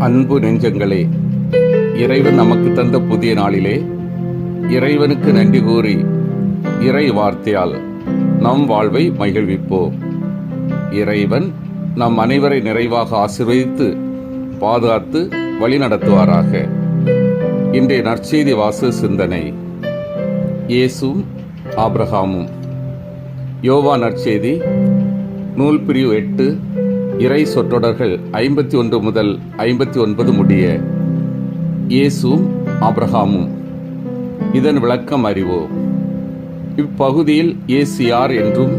அன்பு நெஞ்சங்களே, இறைவன் நமக்கு தந்த புதிய நாளிலே இறைவனுக்கு நன்றி கூறி இறை வார்த்தையால் நம் வாழ்வை மகிழ்விப்போம். இறைவன் நம் அனைவரை நிறைவாக ஆசீர்வதித்து பாதுகாத்து வழிநடத்துவாராக. இன்றைய நற்செய்தி வாச சிந்தனை, இயேசுவும் ஆபிரகாமும். யோவான் நற்செய்தி நூல் பிரிவு 8, இறை சொற்றொடர்கள் 51 முதல் 59 முடிய. இயேசுவும் ஆபிரகாமும். இதன் விளக்கம் அறிவோம். இப்பகுதியில் இயேசு யார் என்றும்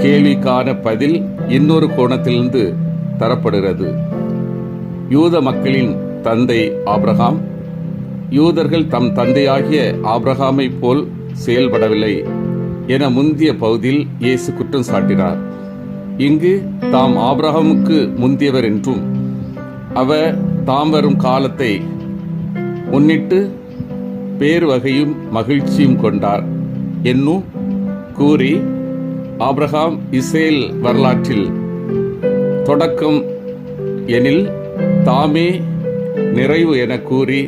கேள்விக்கான பதில் இன்னொரு கோணத்திலிருந்து தரப்படுகிறது. யூத மக்களின் தந்தை ஆபிரகாம் யூதர்கள் தம் தந்தையாகிய ஆபிரகாமை போல் செயல்படவில்லை என முந்திய பகுதியில் இயேசு குற்றம் சாட்டினார். இங்கு தாம் ஆபிரகாமுக்கு முந்தியவர் என்றும் அவர் தாம் வரும் காலத்தை முன்னிட்டு பேர் வகையும் மகிழ்ச்சியும் கொண்டார் என்னும் கூறி ஆபிரகாம் இஸ்ரேல் வரலாற்றில் தொடக்கம் எனில் தாமே நிறைவு என கூறி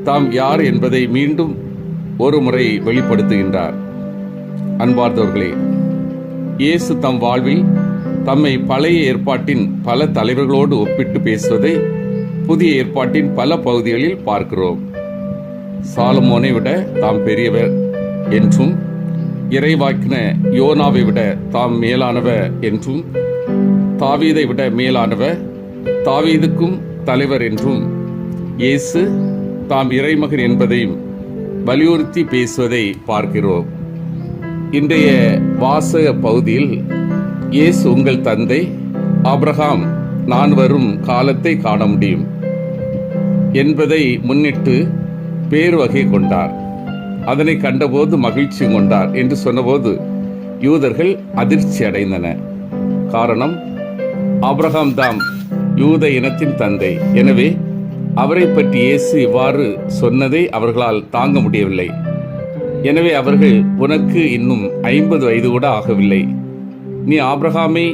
தாம் யார் என்பதை மீண்டும் ஒரு முறை வெளிப்படுத்துகின்றார். அன்பார்ந்தவர்களே, இயேசு தம் வாழ்வில் தம்மை பழைய ஏற்பாட்டின் பல தலைவர்களோடு ஒப்பிட்டு பேசுவதை புதிய ஏற்பாட்டின் பல பகுதிகளில் பார்க்கிறோம். சாலமோனை விட தாம் பெரியவர் என்றும், இறைவாக்கின யோனாவை விட தாம் மேலானவர் என்றும், தாவீதை விட மேலானவர், தாவீதுக்கும் தலைவர் என்றும் இயேசு தாம் இறைமகன் என்பதையும் வலியுறுத்தி பேசுவதை பார்க்கிறோம். இன்றைய வாசக பகுதியில் இயேசு உங்கள் தந்தை ஆபிரகாம் நான் வரும் காலத்தை காண முடியும் என்பதை முன்னிட்டு பேர் வகை கொண்டார். அதனை கண்டபோது மகிழ்ச்சி கொண்டார் என்று சொன்னபோது யூதர்கள் அதிர்ச்சி அடைந்தனர். காரணம், ஆபிரகாம் தாம் யூத இனத்தின் தந்தை. எனவே அவரை பற்றி இயேசு இவ்வாறு சொன்னதை அவர்களால் தாங்க முடியவில்லை. எனவே அவர்கள், உனக்கு இன்னும் 50 வயது கூட ஆகவில்லை, நீ ஆபிரகாமை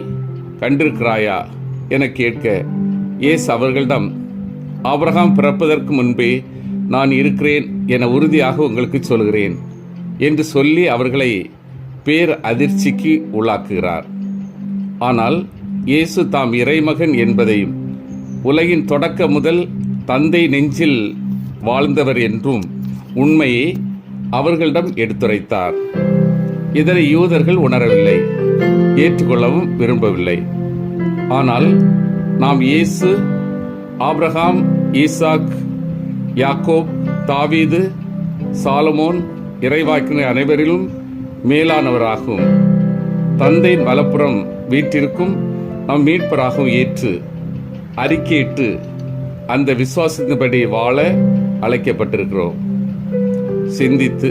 கண்டிருக்கிறாயா என கேட்க இயேசு அவர்களிடம், ஆபிரகாம் பிறப்பதற்கு முன்பே நான் இருக்கிறேன் என உறுதியாக உங்களுக்கு சொல்கிறேன் என்று சொல்லி அவர்களை பேர் அதிர்ச்சிக்கு உள்ளாக்குகிறார். ஆனால் இயேசு தாம் இறைமகன் என்பதையும் உலகின் தொடக்க முதல் தந்தை நெஞ்சில் வாழ்ந்தவர் என்றும் உண்மையை அவர்களிடம் எடுத்துரைத்தார். இதனை யூதர்கள் உணரவில்லை, ஏற்றுக்கொள்ளவும் விரும்பவில்லை. ஆனால் நாம் இயேசு ஆபிரகாம், ஈசாக், யாக்கோப், தாவீது, சாலமோன் இறைவாக்கினர் அனைவரிலும் மேலானவராகவும் தந்தையின் வலப்புறம் வீட்டிற்கும் நம் மீட்பராகவும் ஏற்று அறிக்கையிட்டு அந்த விசுவாசத்தின்படி வாழ அழைக்கப்பட்டிருக்கிறோம். சிந்தித்து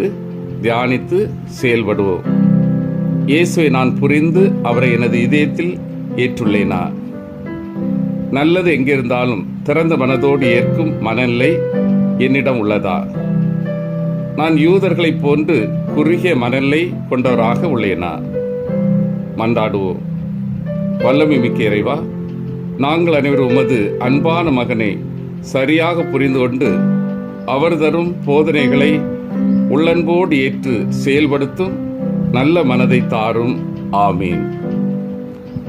தியானித்து செயல்படுவோம். இயேசுவை நான் புரிந்து அவரை எனது இதயத்தில் ஏற்றுள்ளேனா? நல்லது எங்கிருந்தாலும் திறந்த மனதோடு ஏற்கும் மனநிலை என்னிடம் உள்ளதா? நான் யூதர்களைப் போன்று குறுகிய மனநிலை கொண்டவராக உள்ளேனா? மன்றாடுவோம். வல்லமை மிக்க இறைவா, நாங்கள் அனைவரும் உமது அன்பான மகனை சரியாக புரிந்து கொண்டு அவர் தரும் போதனைகளை உள்ளன்போடு ஏற்று செயல்படுத்தும் நல்ல மனதை தாரும். ஆமீன்.